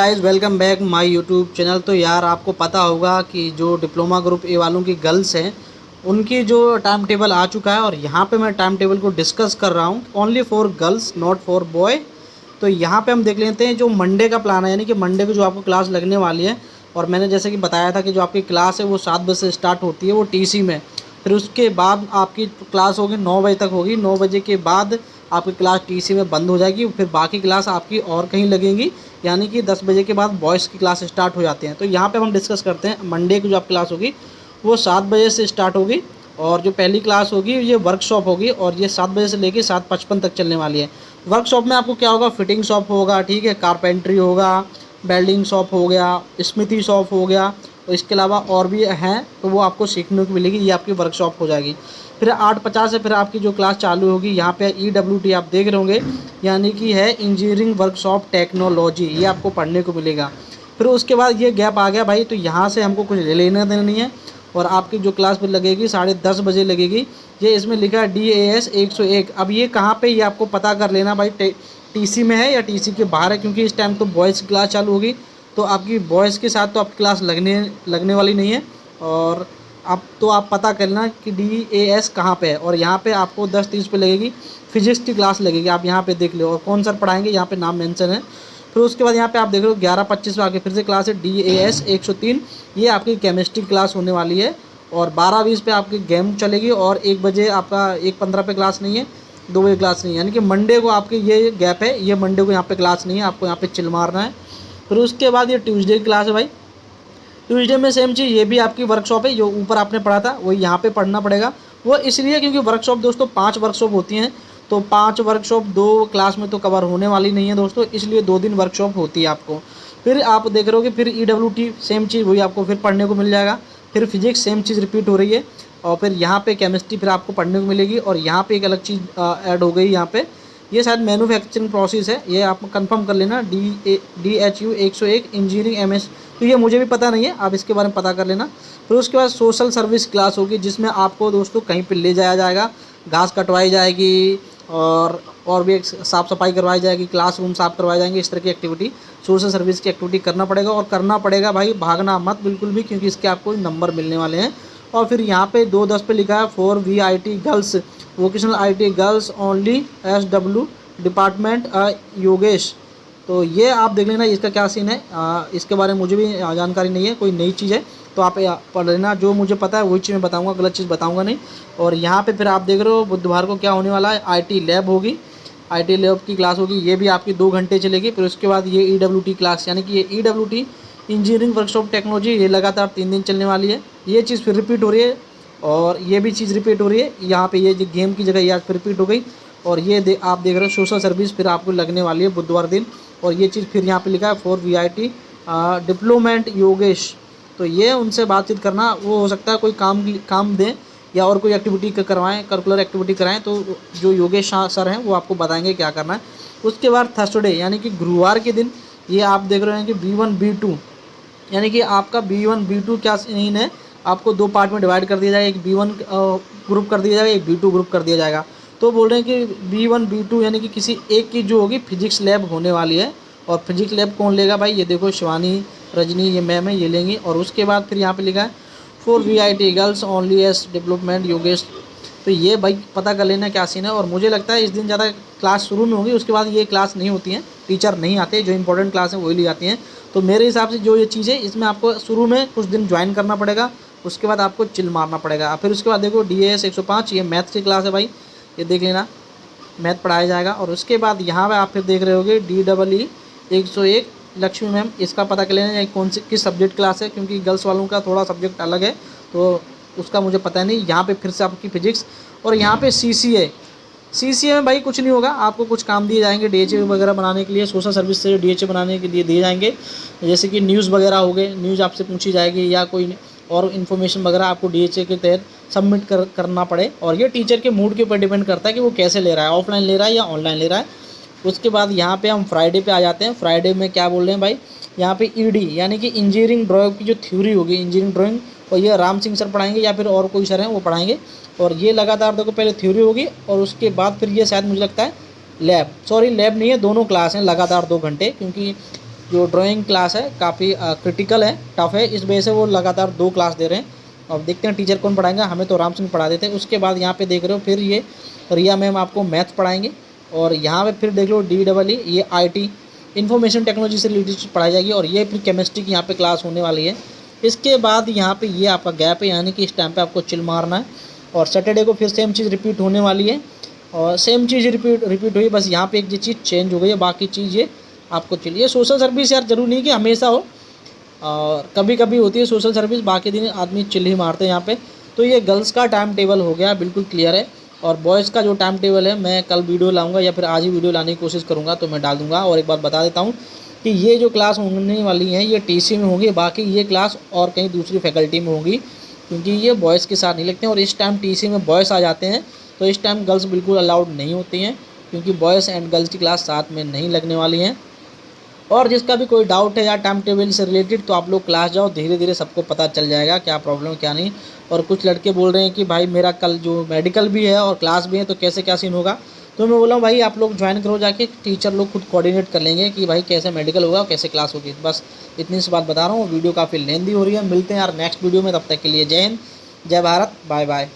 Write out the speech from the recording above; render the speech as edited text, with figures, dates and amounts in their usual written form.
Guys welcome back my YouTube channel. तो यार आपको पता होगा कि जो डिप्लोमा ग्रुप ए वालों की गर्ल्स हैं उनकी जो टाइम टेबल आ चुका है और यहाँ पे मैं टाइम टेबल को डिस्कस कर रहा हूँ only for girls not for boy. तो यहाँ पे हम देख लेते हैं जो मंडे का प्लान है, यानी कि मंडे को जो आपको क्लास लगने वाली है। और मैंने जैसे कि बताया था कि जो आपकी क्लास है वो 7 बजे से स्टार्ट होती है, वो टीसी में। फिर उसके बाद आपकी क्लास होगी 9 बजे तक होगी। 9 बजे के बाद आपकी क्लास टीसी में बंद हो जाएगी, फिर बाकी क्लास आपकी और कहीं लगेंगी, यानी कि 10 बजे के बाद बॉयज़ की क्लास स्टार्ट हो जाती हैं। तो यहाँ पे हम डिस्कस करते हैं मंडे की जो आप क्लास होगी वो 7 बजे से स्टार्ट होगी। और जो पहली क्लास होगी ये वर्कशॉप होगी और ये 7 बजे से लेके 7:55 तक चलने वाली है। वर्कशॉप में आपको क्या होगा, फिटिंग शॉप होगा, ठीक है, कारपेंट्री होगा, वेल्डिंग शॉप हो गया, स्मिथी शॉप हो गया, और इसके अलावा और भी हैं तो वो आपको सीखने को मिलेगी। ये आपकी वर्कशॉप हो जाएगी। फिर 8:50 से फिर आपकी जो क्लास चालू होगी, यहाँ पे EWT आप देख रहे होंगे, यानी कि है इंजीनियरिंग वर्कशॉप टेक्नोलॉजी, ये आपको पढ़ने को मिलेगा। फिर उसके बाद ये गैप आ गया भाई, तो यहाँ से हमको कुछ लेना देना नहीं है। और आपकी जो क्लास फिर लगेगी 10:30 बजे लगेगी। ये इसमें लिखा है DAS 101। अब ये कहाँ पे, ये आपको पता कर लेना भाई, टीसी में है या टीसी के बाहर है, क्योंकि इस टाइम तो बॉयज़ की क्लास चालू होगी। तो आपकी बॉयज़ के साथ तो आपकी क्लास लगने वाली नहीं है। और आप पता कर लेना कि DAS कहाँ पे है। और यहाँ पे आपको 10:30 पे लगेगी, फिजिक्स की क्लास लगेगी। आप यहाँ पे देख लो और कौन सर पढ़ाएंगे, यहाँ पे नाम मेंशन है। फिर उसके बाद यहाँ पे आप देख रहे हो 11:25 पे आके फिर से क्लास है DAS 103। ये आपकी केमिस्ट्री क्लास होने वाली है। और 12:20 पे आपकी गेम चलेगी। और 1 बजे आपका 1:15 पे क्लास नहीं है, 2 बजे क्लास नहीं है, यानी कि मंडे को आपके ये गैप है, ये मंडे को यहाँ पे क्लास नहीं है, आपको यहाँ पे चिल मारना है। फिर उसके बाद ये ट्यूसडे की क्लास है भाई। ट्यूसडे में सेम चीज़, ये भी आपकी वर्कशॉप है, जो ऊपर आपने पढ़ा था वही यहाँ पे पढ़ना पड़ेगा। वो इसलिए क्योंकि वर्कशॉप दोस्तों 5 वर्कशॉप होती हैं, तो 5 वर्कशॉप 2 क्लास में तो कवर होने वाली नहीं है दोस्तों, इसलिए 2 दिन वर्कशॉप होती है आपको। फिर आप देख रहे हो कि फिर EWT सेम चीज़ वही आपको फिर पढ़ने को मिल जाएगा। फिर फिजिक्स सेम चीज़ रिपीट हो रही है। और फिर यहाँ पे केमिस्ट्री फिर आपको पढ़ने को मिलेगी। और यहाँ पे एक अलग चीज़ ऐड हो गई यहाँ पे, ये शायद मैन्युफैक्चरिंग प्रोसेस है, ये आप कंफर्म कर लेना। DHU 101 engineering MS। तो ये मुझे भी पता नहीं है, आप इसके बारे में पता कर लेना। फिर उसके बाद सोशल सर्विस क्लास होगी, जिसमें आपको दोस्तों कहीं पे ले जाया जाएगा, घास कटवाई जाएगी और भी एक साफ़ सफाई करवाई जाएगी, क्लासरूम साफ़ करवाए जाएंगे। इस तरह की एक्टिविटी, सोशल सर्विस की एक्टिविटी करना पड़ेगा। और करना पड़ेगा भाई, भागना मत बिल्कुल भी, क्योंकि इसके आपको नंबर मिलने वाले हैं। और फिर यहाँ पे 2:10 पे लिखा है for VIT girls, vocational IT girls only, SW department Yogesh. तो ये आप देख लेना इसका क्या सीन है, इसके बारे में मुझे भी जानकारी नहीं है, कोई नई चीज़ है तो आप पढ़ लेना। जो मुझे पता है वही चीज़ मैं बताऊंगा, गलत चीज़ बताऊंगा नहीं। और यहाँ पे फिर आप देख रहे हो बुधवार को क्या होने वाला है, IT लैब होगी, IT लैब की क्लास होगी, ये भी आपकी 2 घंटे चलेगी। फिर उसके बाद ये EWT क्लास, यानी कि ये EWT इंजीनियरिंग वर्कशॉप टेक्नोलॉजी, ये लगातार 3 दिन चलने वाली है। ये चीज़ फिर रिपीट हो रही है और ये भी चीज़ रिपीट हो रही है। यहाँ पे ये जो गेम की जगह ये आज फिर रिपीट हो गई। और ये आप देख रहे हो सोशल सर्विस फिर आपको लगने वाली है बुधवार दिन। और ये चीज़ फिर यहाँ पे लिखा है फॉर VIT डिप्लोमेंट योगेश। तो ये उनसे बातचीत करना, वो हो सकता है कोई काम दें या और कोई एक्टिविटी करवाएं, करिकुलर एक्टिविटी कराएं, तो जो योगेश सर हैं वो आपको बताएंगे क्या करना है। उसके बाद थर्सडे यानी कि गुरुवार के दिन ये आप देख रहे हैं कि B1 B2, यानी कि आपका B1 B2 क्या सीन है, आपको 2 पार्ट में डिवाइड कर दिया जाएगा। एक B1 ग्रुप कर दिया जाएगा, एक B2 ग्रुप कर दिया जाएगा। तो बोल रहे हैं कि B1 B2 यानी कि किसी एक की जो होगी फिजिक्स लैब होने वाली है। और फिजिक्स लैब कौन लेगा भाई, ये देखो शिवानी, रजनी, ये मैम है, ये लेंगी। और उसके बाद फिर यहाँ पे लिखा है for VIT girls only S development Yogesh. तो ये भाई पता कर लेना क्या सीन है। और मुझे लगता है इस दिन ज़्यादा क्लास शुरू में होगी, उसके बाद ये क्लास नहीं होती हैं, टीचर नहीं आते, जो इंपॉर्टेंट क्लास है वही ली जाती हैं। तो मेरे हिसाब से जो ये चीज़ है, इसमें आपको शुरू में कुछ दिन ज्वाइन करना पड़ेगा, उसके बाद आपको चिल मारना पड़ेगा। फिर उसके बाद देखो DAS 105, ये मैथ्स की क्लास है भाई, ये देख लेना, मैथ पढ़ाया जाएगा। और उसके बाद यहाँ पे आप फिर देख रहे होगे DEE 101 लक्ष्मी मैम, इसका पता कर लेना कौन सी किस सब्जेक्ट क्लास है, क्योंकि गर्ल्स वालों का थोड़ा सब्जेक्ट अलग है तो उसका मुझे पता नहीं। यहाँ पे फिर से आपकी फिजिक्स। और यहाँ पे CCA में भाई कुछ नहीं होगा, आपको कुछ काम दिए जाएंगे DHA वगैरह बनाने के लिए, सोशल सर्विस से DHA बनाने के लिए दिए जाएंगे। जैसे कि न्यूज़ वगैरह हो गए, न्यूज़ आपसे पूछी जाएगी, या कोई और इन्फॉर्मेशन वगैरह आपको DHA के तहत सबमिट करना पड़े। और ये टीचर के मूड के ऊपर डिपेंड करता है कि वो कैसे ले रहा है, ऑफलाइन ले रहा है या ऑनलाइन ले रहा है। उसके बाद यहाँ पे हम फ्राइडे पे आ जाते हैं। फ्राइडे में क्या बोल रहे हैं भाई, यहाँ पे ED यानी कि इंजीनियरिंग ड्राइंग की जो थ्योरी होगी, इंजीनियरिंग ड्राइंग, और ये राम सिंह सर पढ़ाएंगे या फिर और कोई सर हैं वो पढ़ाएंगे। और ये लगातार देखो पहले थ्योरी होगी और उसके बाद फिर ये शायद मुझे लगता है लैब नहीं है, दोनों क्लास हैं लगातार 2 घंटे, क्योंकि जो ड्राइंग क्लास है काफ़ी क्रिटिकल है, टफ है, इस वजह से वो लगातार 2 क्लास दे रहे हैं। अब देखते हैं टीचर कौन पढ़ाएगा, हमें तो राम सिंह पढ़ा देते हैं। उसके बाद यहाँ पे देख रहे हो फिर ये रिया मैम आपको मैथ पढ़ाएंगे, और यहाँ पे फिर देख लो DEE ये IT इन्फॉर्मेशन टेक्नोलॉजी से रिलेटेड पढ़ाई जाएगी, और ये फिर केमिस्ट्री की यहाँ पे क्लास होने वाली है। इसके बाद यहाँ पे ये आपका गैप है, यानी कि इस टाइम पे आपको चिल मारना है, और सैटरडे को फिर सेम चीज़ रिपीट होने वाली है, और सेम चीज़ रिपीट हुई, बस यहाँ पे एक चीज़ चेंज हो गई है, बाकी चीज़ ये आपको चलिए। सोशल सर्विस यार जरूरी नहीं कि हमेशा हो, और कभी कभी होती है सोशल सर्विस, बाकी दिन आदमी चिल ही मारते हैं यहाँ पे। तो ये गर्ल्स का टाइम टेबल हो गया बिल्कुल क्लियर है, और बॉयज़ का जो टाइम टेबल है मैं कल वीडियो लाऊंगा, या फिर आज ही वीडियो लाने की कोशिश करूँगा, तो मैं डाल दूँगा। और एक बात बता देता हूँ कि ये जो क्लास होने वाली हैं ये TC में होंगी, बाकी ये क्लास और कहीं दूसरी फैकल्टी में होगी, क्योंकि ये बॉयज़ के साथ नहीं लगते हैं, और इस टाइम TC में बॉयज़ आ जाते हैं, तो इस टाइम गर्ल्स बिल्कुल अलाउड नहीं होती हैं, क्योंकि बॉयज़ एंड गर्ल्स की क्लास साथ में नहीं लगने वाली हैं। और जिसका भी कोई डाउट है यार टाइम टेबल से रिलेटेड, तो आप लोग क्लास जाओ, धीरे धीरे सबको पता चल जाएगा क्या प्रॉब्लम क्या नहीं। और कुछ लड़के बोल रहे हैं कि भाई मेरा कल जो मेडिकल भी है और क्लास भी है, तो कैसे क्या सीन होगा। तो मैं बोला भाई आप लोग ज्वाइन करो जाके, टीचर लोग खुद कोऑर्डिनेट कर लेंगे कि भाई कैसे मेडिकल होगा और कैसे क्लास होगी। बस इतनी सी बात बता रहा हूँ, वीडियो काफ़ी लेंदी हो रही है। मिलते हैं यार नेक्स्ट वीडियो में, तब तक के लिए जय हिंद, जय भारत, बाय बाय।